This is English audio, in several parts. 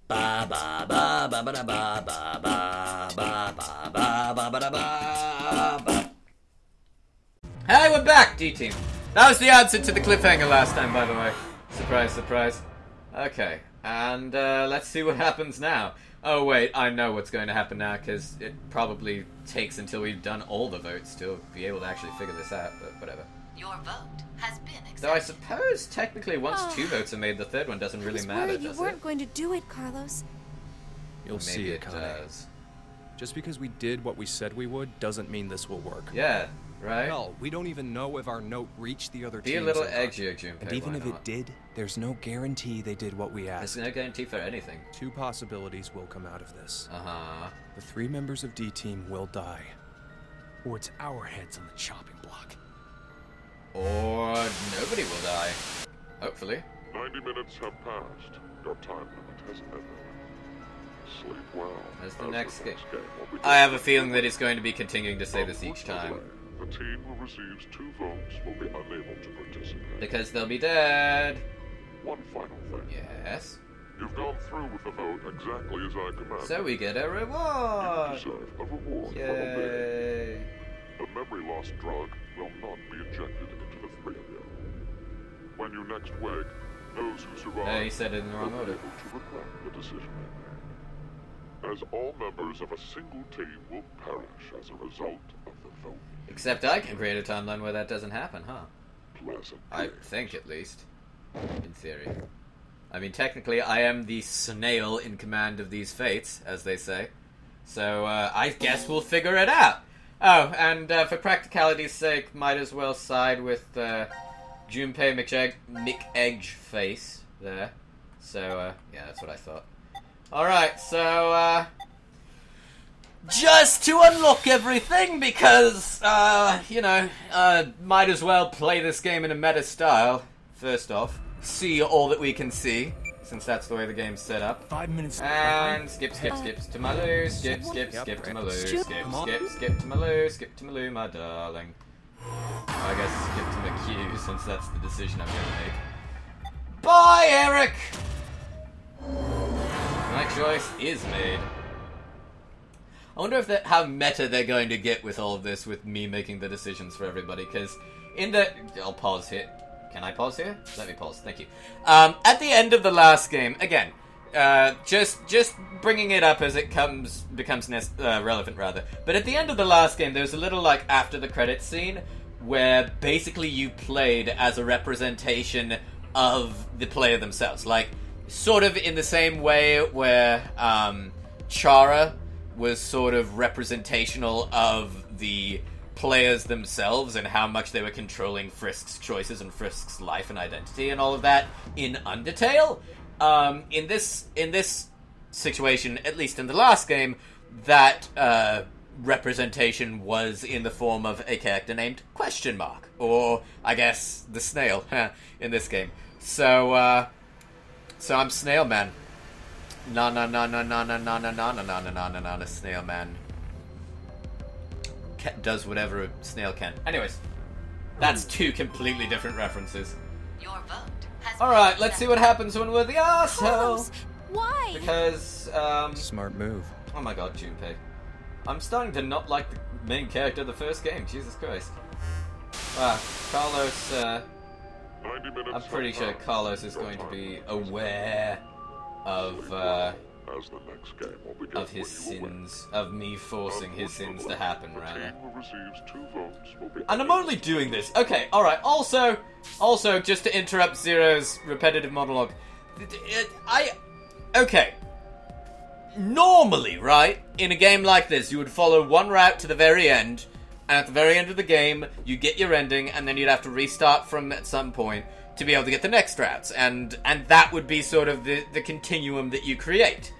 Ba ba ba ba ba da ba ba ba ba ba ba ba ba da ba ba. Hey, we're back, D-Team. That was the answer to the cliffhanger last time, by the way. Surprise, surprise. Okay, and let's see what happens now. Oh wait, I know what's going to happen now, because it probably takes until we've done all the votes to be able to actually figure this out, but whatever. Your vote has been accepted. Though I suppose, technically, once two votes are made, the third one doesn't really matter, does it? You weren't going to do it, Carlos. You'll Maybe see it Connie. does. Just because we did what we said we would doesn't mean this will work. Yeah, right? Hell, we don't even know if our note reached the other Be teams a little or not. edgier, Junpei. And even why if not? it did, there's no guarantee they did what we There's asked. no guarantee for anything. Two possibilities will come out of this. Uh-huh. The 3 members of D-Team will die. Or it's our heads on the chopping block. Or nobody will die. Hopefully. 90 minutes have passed. Your time limit has ended. Sleep well. As the next game. will be I have a feeling that it's going to be continuing to say this each time. The team who receives 2 votes will be unable to participate. Because they'll be dead. One final thing. Yes. You've gone through with the vote exactly as I commanded. So we get a You reward. deserve a reward for obeying. Yay. The memory loss drug will not be injected into the 3 of you. When you next wake, those who survive No, he said it in the wrong will order. be able to regret the decision they made. As all members of a single team will perish as a result of the vote. Except I can create a timeline where that doesn't happen, huh? Pleasant. I think, at least. In theory. I mean, technically, I am the snail in command of these fates, as they say. So, I guess we'll figure it out. Oh, and for practicality's sake, might as well side with Junpei McEdge-face there. So, yeah, that's what I thought. Alright, so, just to unlock everything, because, might as well play this game in a meta style, first off. See all that we can see, since that's the way the game's set up. 5 minutes. And skip to my loo, skip to my loo, skip to my loo, skip to my loo, my darling. I guess skip to my queue, since that's the decision I'm gonna make. Bye, Eric! My choice is made. I wonder if how meta they're going to get with all of this, with me making the decisions for everybody, because I'll pause here. Can I pause here? Let me pause, thank you. At the end of the last game, again, just bringing it up as it becomes relevant, rather. But at the end of the last game, there was a little, after the credits scene, where basically you played as a representation of the player themselves. Sort of in the same way where, Chara was sort of representational of the players themselves and how much they were controlling Frisk's choices and Frisk's life and identity and all of that in Undertale. In this situation, at least in the last game, that representation was in the form of a character named Question Mark, or I guess the Snail in this game. So I'm Snail Man. Na Snail Man does whatever a snail can. Anyways, that's 2 completely different references. Your vote has Alright, been let's see accepted. what happens when we're the arsehole. Carlos, why? Because, Smart move. oh my god, Junpei. I'm starting to not like the main character of the first game, Jesus Christ. Wow, Carlos, 90 minutes I'm pretty have sure passed. Carlos is Your going to time be limit aware of, Sleep well, as the next game will begin of his when you awake. sins, of me forcing his sins to happen, The rather. team who receives 2 votes will be And I'm only doing this. Okay, alright. Also, just to interrupt Zero's repetitive monologue. Okay. Normally, right, in a game like this, you would follow one route to the very end, and at the very end of the game, you get your ending, and then you'd have to restart from at some point to be able to get the next routes. And that would be sort of the continuum that you create.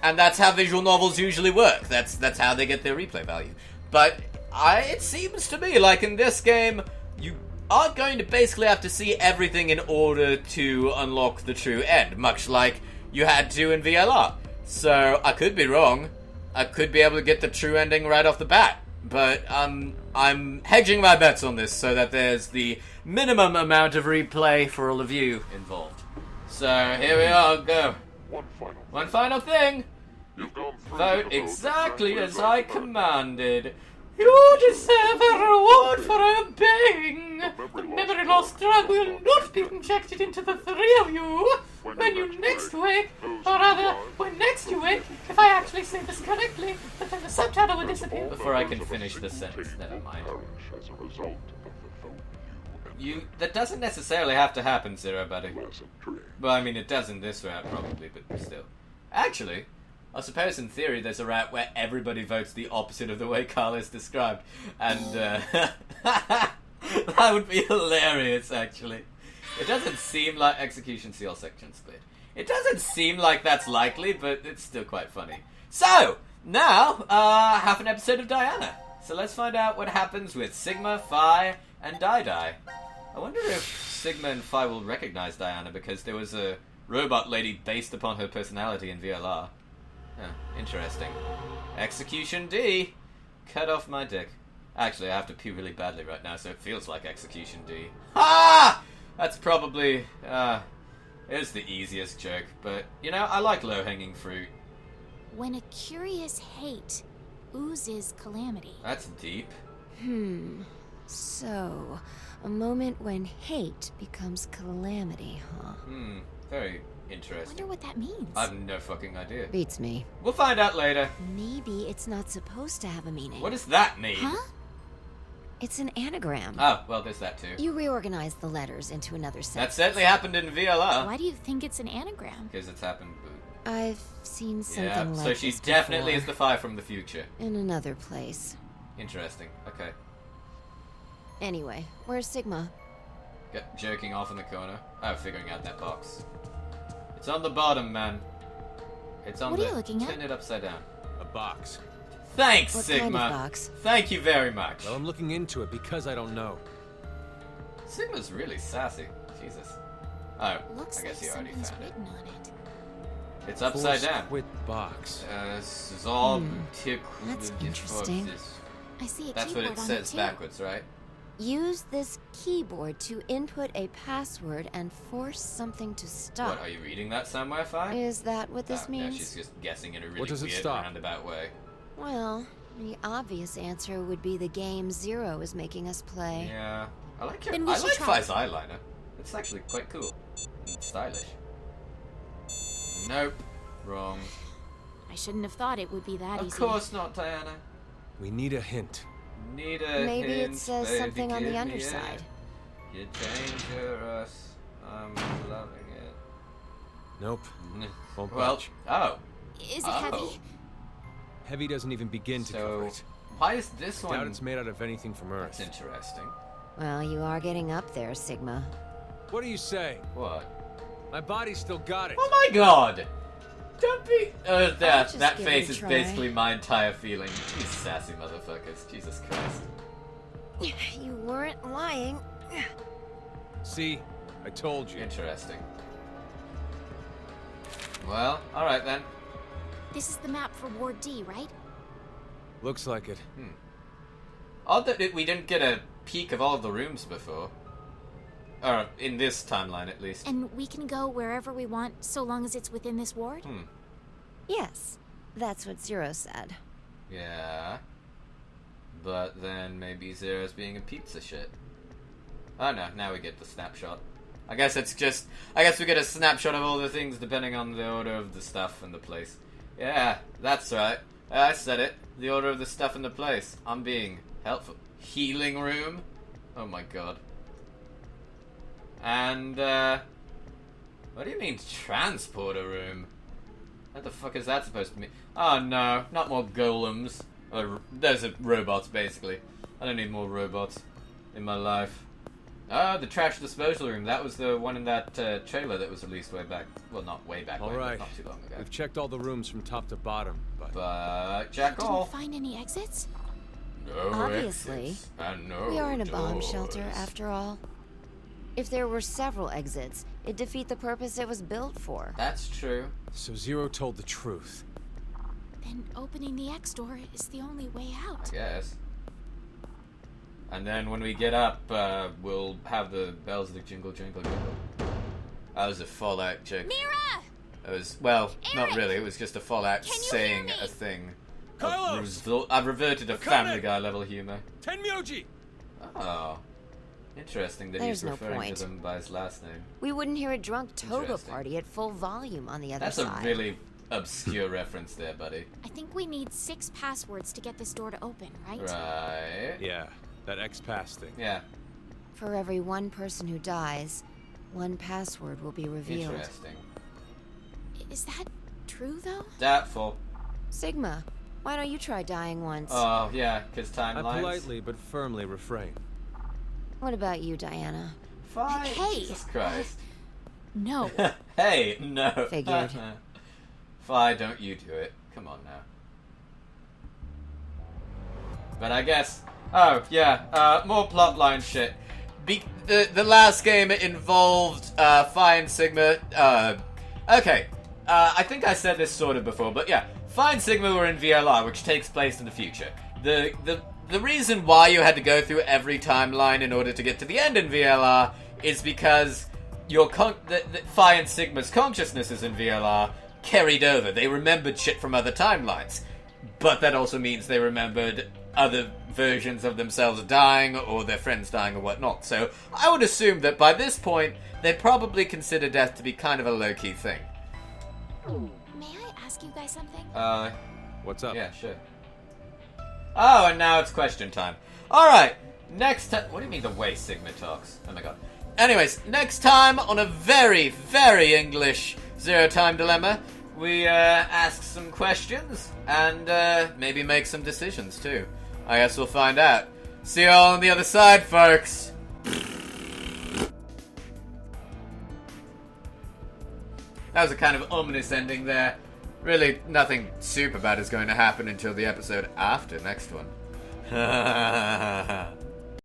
And that's how visual novels usually work. That's how they get their replay value. But it seems to me like in this game, you are going to basically have to see everything in order to unlock the true end, much like you had to in VLR. So I could be wrong. I could be able to get the true ending right off the bat. But I'm hedging my bets on this so that there's the minimum amount of replay for all of you involved. So here we are, go. One final thing. One final thing! You've gone through Vote the exactly as I right. commanded. You deserve a reward for obeying. The memory loss drug will not be injected into the three of you when you next wake, or rather, when next you wake, if I actually say this correctly, but then the subtitle will disappear before I can finish the sentence. Never mind. As a result of the vote That doesn't necessarily have to happen, Zero, buddy. pleasant dream. Well, I mean, it does in this route, probably, but still. Actually, I suppose in theory there's a route where everybody votes the opposite of the way Carl is described. And, that would be hilarious, actually. It doesn't seem like execution seal section split. It doesn't seem like that's likely, but it's still quite funny. So, now, half an episode of Diana. So let's find out what happens with Sigma, Phi, and Dai. I wonder if Sigma and Phi will recognize Diana because there was a robot lady based upon her personality in VLR. Huh, interesting. Execution D. Cut off my dick. Actually, I have to pee really badly right now, so it feels like Execution D. Ah! That's probably, it's the easiest joke, but, you know, I like low-hanging fruit. When a curious hate oozes calamity. That's deep. So, a moment when hate becomes calamity, huh? Very I interesting. wonder what that means. I have no fucking idea. Beats me. We'll find out later. Maybe it's not supposed to have a meaning. What does that mean? Huh? It's an anagram. Oh, well, there's that too. You reorganize the letters into another That sentence. certainly happened in VLR. Why do you think it's an anagram? Because it's happened. I've seen something Yeah, like so she this definitely before. is the Phi from the future. In another place. Interesting. Okay. Anyway, where's Sigma? Jerking off in the corner. Oh, figuring out that box. It's on the bottom, man. It's on What are the... you looking at? Turn it upside down. A box. Thanks, What Sigma. kind of box? Thank you very much. Well, I'm looking into it because I don't know. Sigma's really sassy. Jesus. Oh, Looks I like guess you already something's found it. written on it. It's upside Force down. quit box. That's interesting. I see a That's what keyboard it on says too. backwards, right? Use this keyboard to input a password and force something to stop. What, are you reading that somewhere, Phi? Is that what this Oh, no, means? she's just guessing in a really What does it weird stop? roundabout way. Well, the obvious answer would be the game Zero is making us play. Yeah. I like Then we should try. Phi's eyeliner. It's actually quite cool. And stylish. Nope. Wrong. I shouldn't have thought it would be that Of easy. course not, Diana. We need a hint. Need a Maybe it hint, says baby, something on give the me underside. it. You dangerous. I'm loving it. Nope. Won't Well, budge. oh. Is it Oh. heavy? Heavy doesn't even begin to cover So, it. why is this I doubt one... it's made out of anything from That's Earth. interesting. Well, you are getting up there, Sigma. What are you saying? What? My body's still got it. Oh my god! Don't be... that just that give it face a is try. basically my entire feeling. You sassy motherfuckers. Jesus Christ. You weren't lying. See? I told you. Interesting. Well, alright then. This is the map for Ward D, right? Looks like it. Odd that we didn't get a peek of all of the rooms before. Or, in this timeline at least. And we can go wherever we want, so long as it's within this ward? Yes, that's what Zero said. Yeah. But then maybe Zero's being a pizza shit. Oh no, now we get the snapshot. I guess it's just... I guess we get a snapshot of all the things depending on the order of the stuff and the place. Yeah, that's right. I said it. The order of the stuff and the place. I'm being helpful. Healing room? Oh my god. And, what do you mean transporter room? What the fuck is that supposed to mean? Oh no, not more golems. Those are robots, basically. I don't need more robots in my life. Ah, the trash disposal room. That was the one in that trailer that was released way back. Well, not way back, All but right. not too long ago. We've checked all the rooms from top to bottom, but Jack Didn't all. find any exits? No Obviously. exits and no We are in a bomb doors. shelter, after all. If there were several exits, it'd defeat the purpose it was built for. That's true. so Zero told the truth. Then opening the X door is the only way out. Yes. And then when we get up, we'll have the bells that jingle, jingle, jingle. That was a Fallout joke. Mira! It was, well, not Eric! really. It was just a Fallout Can you saying hear me? a thing. Carlos! I've reverted to Akane! Family Guy level humor. Tenmyoji! Oh. Interesting that There's he's no referring point. to them by his last name. We wouldn't hear a drunk toga Interesting. party at full volume on the other That's side. a really obscure reference there, buddy. I think we need 6 passwords to get this door to open, right? Right. Yeah, that X-Pass thing. Yeah. For every one person who dies, one password will be revealed. Interesting. Is that true, though? Doubtful. Sigma, why don't you try dying once? Oh, yeah, because I timelines. politely but firmly refrain. What about you, Diana? Fine. Hey, Jesus Christ. No. Hey, no. Figured. Fine, don't you do it. Come on now. But I guess... Oh, yeah, more plotline shit. The last game involved Phi and Sigma. Okay, I think I said this sort of before, but yeah, Phi and Sigma were in VLR, which takes place in the future. The reason why you had to go through every timeline in order to get to the end in VLR is because your Phi and Sigma's consciousnesses in VLR carried over. They remembered shit from other timelines, but that also means they remembered other versions of themselves dying or their friends dying or whatnot. So I would assume that by this point they probably consider death to be kind of a low-key thing. May I ask you guys something? What's up? Yeah, sure. Oh, and now it's question time. Alright, next time... What do you mean the way Sigma talks? Oh my god. Anyways, next time on a very, very English zero-time dilemma, we ask some questions and maybe make some decisions too. I guess we'll find out. See you all on the other side, folks. That was a kind of ominous ending there. Really, nothing super bad is going to happen until the episode after next one.